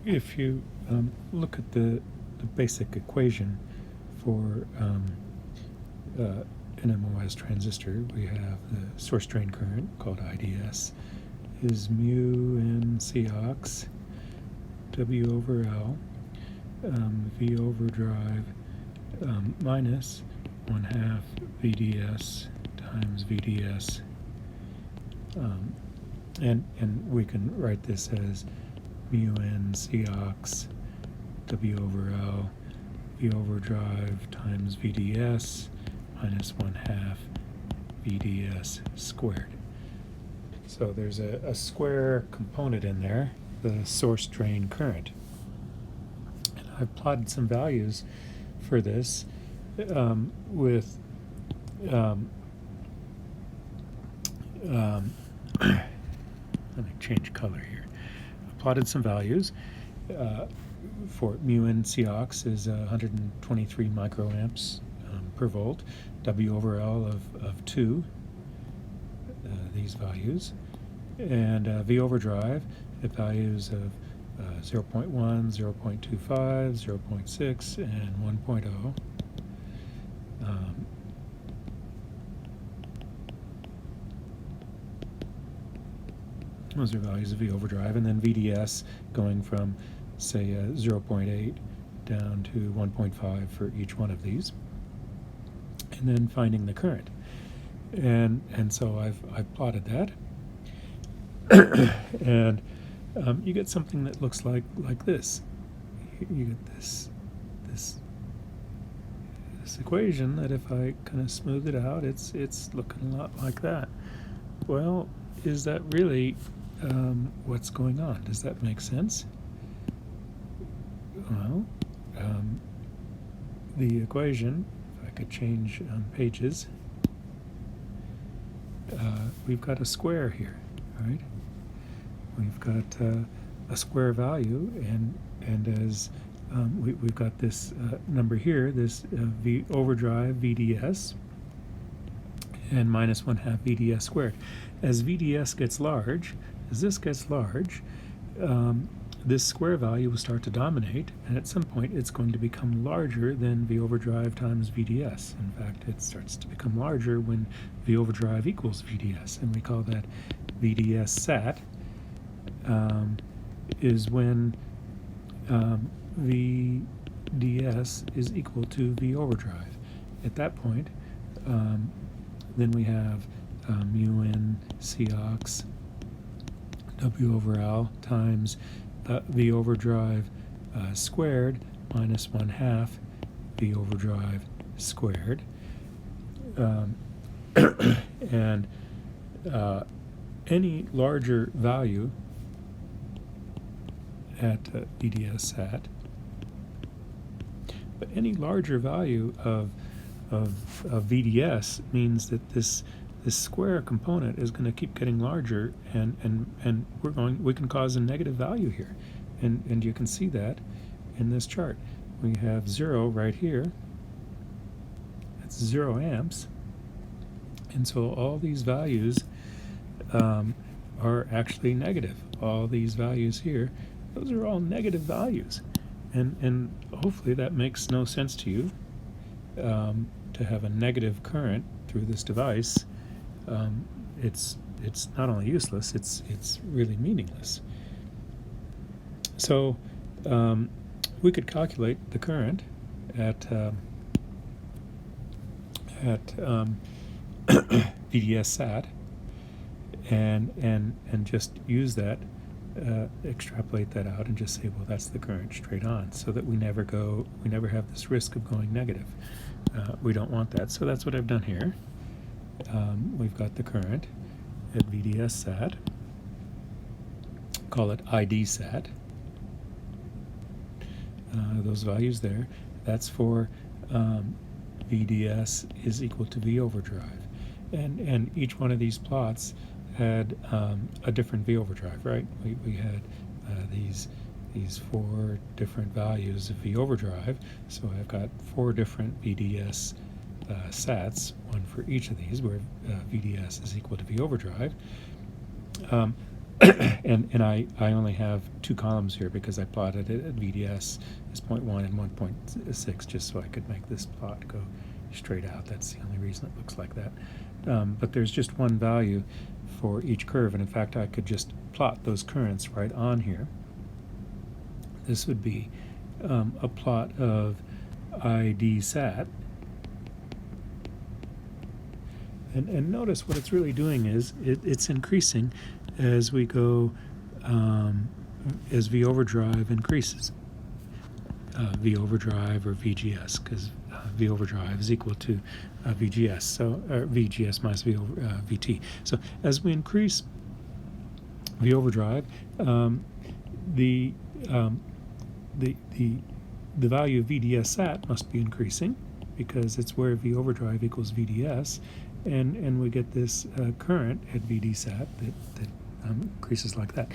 if you look at the basic equation for an MOS transistor, we have the source drain current, called IDS, is mu n Cox W over L, V overdrive minus 1/2 VDS times VDS, and we can write this as mu n Cox W over L V overdrive times VDS minus 1/2 VDS squared. So there's a square component in there, the source drain current. And I've plotted some values for this with let me change color here. I plotted some values for mu n Cox is 123 microamps per volt, W over L of 2, these values, and V overdrive at values of 0.1, 0.25, 0.6, and 1.0. Those are values of V overdrive, and then VDS going from, say, 0.8 down to 1.5 for each one of these, and then finding the current. And so I've plotted that, and you get something that looks like this. You get this equation that, if I kind of smooth it out, it's looking a lot like that. Well, is that really what's going on? Does that make sense? Well, the equation, if I could change pages, we've got a square here, right? We've got a square value, and as we've got this number here, this V overdrive VDS, and minus 1/2 VDS squared. As VDS gets large, as this gets large, this square value will start to dominate, and at some point it's going to become larger than V overdrive times VDS. In fact, it starts to become larger when V overdrive equals VDS, and we call that VDS sat, is when VDS is equal to V overdrive. At that point, then we have mu n Cox W over L times V overdrive squared minus 1/2 V overdrive squared, and any larger value at VDS sat, but any larger value of VDS means that this square component is going to keep getting larger, and we can cause a negative value here, and you can see that in this chart. We have 0 right here. That's 0 amps, and so all these values are actually negative. All these values here, those are all negative values, and hopefully that makes no sense to you. To have a negative current through this device, it's not only useless, it's really meaningless. So we could calculate the current at VDS sat, and just use that, extrapolate that out, and just say, well, that's the current straight on, so that we never have this risk of going negative. We don't want that, so that's what I've done here. We've got the current at VDS sat, call it ID sat, those values there. That's for VDS is equal to V overdrive, and each one of these plots had a different V overdrive, right? We had these 4 different values of V overdrive, so I've got 4 different VDS sats, one for each of these, where VDS is equal to V overdrive. and I only have two columns here because I plotted it at VDS as 0.1 and 1.6 just so I could make this plot go straight out. That's the only reason it looks like that. But there's just one value for each curve, and in fact I could just plot those currents right on here. This would be a plot of ID sat. And notice what it's really doing is it's increasing as we go, as V overdrive increases. V overdrive or VGS, because V overdrive is equal to VGS, so or VGS minus VT. So as we increase V overdrive, the value of VDS sat must be increasing because it's where V overdrive equals VDS, and we get this current at VD sat that increases like that.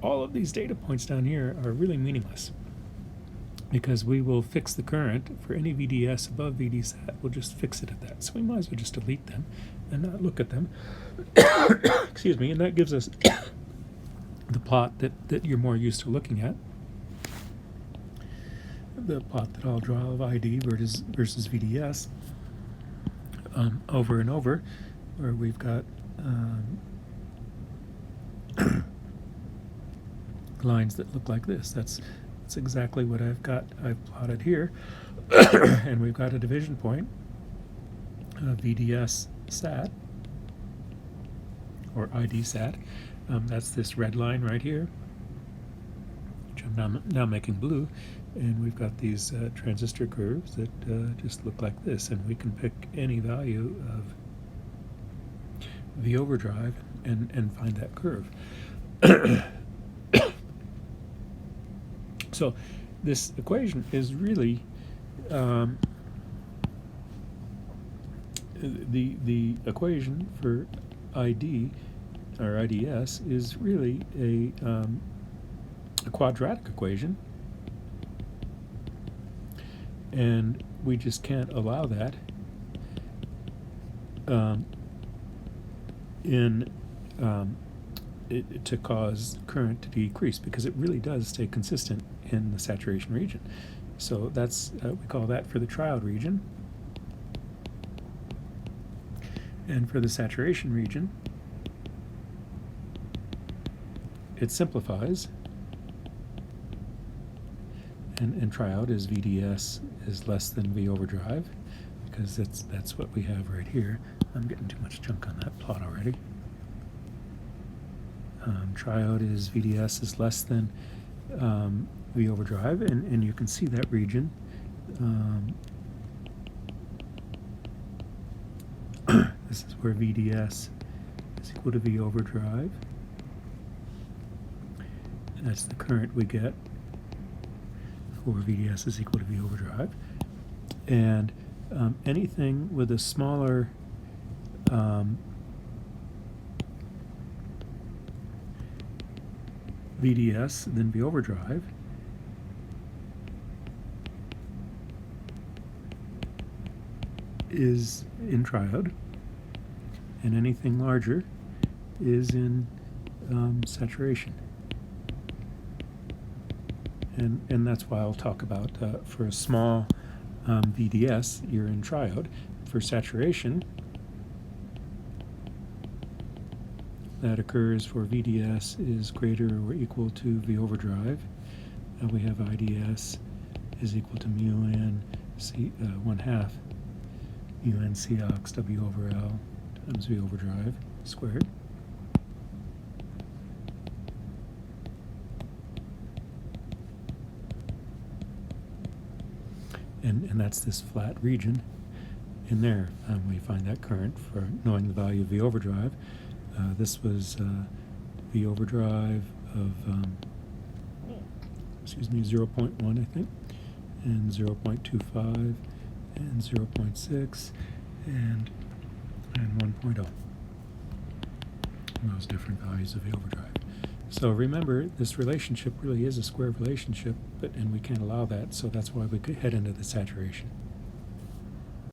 All of these data points down here are really meaningless because we will fix the current for any VDS above VD sat. We'll just fix it at that. So we might as well just delete them and not look at them. Excuse me, and that gives us the plot that you're more used to looking at. The plot that I'll draw of ID versus VDS over and over, where we've got lines that look like this. That's exactly what I've plotted here. And we've got a division point, VDS sat, or ID sat. That's this red line right here, which I'm now making blue. And we've got these transistor curves that just look like this, and we can pick any value of V overdrive and find that curve. So this equation is really the equation for ID or IDS is really a quadratic equation. And we just can't allow that to cause current to decrease, because it really does stay consistent in the saturation region. So that's we call that for the triode region. And for the saturation region, it simplifies. And triode is VDS is less than V overdrive, because that's what we have right here. I'm getting too much junk on that plot already. Triode is VDS is less than V overdrive, and you can see that region. This is where VDS is equal to V overdrive, and that's the current we get where VDS is equal to V overdrive. And anything with a smaller VDS than V overdrive is in triode, and anything larger is in saturation. And that's why I'll talk about for a small VDS, you're in triode. For saturation, that occurs for VDS is greater or equal to V overdrive. And we have IDS is equal to mu n C 1/2 mu n C ox W over L times V overdrive squared. And that's this flat region in there. We find that current for knowing the value of V overdrive. This was V overdrive of, 0.1, I think, and 0.25, and 0.6, and 1.0. Those different values of V overdrive. So remember, this relationship really is a square relationship, and we can't allow that, so that's why we could head into the saturation.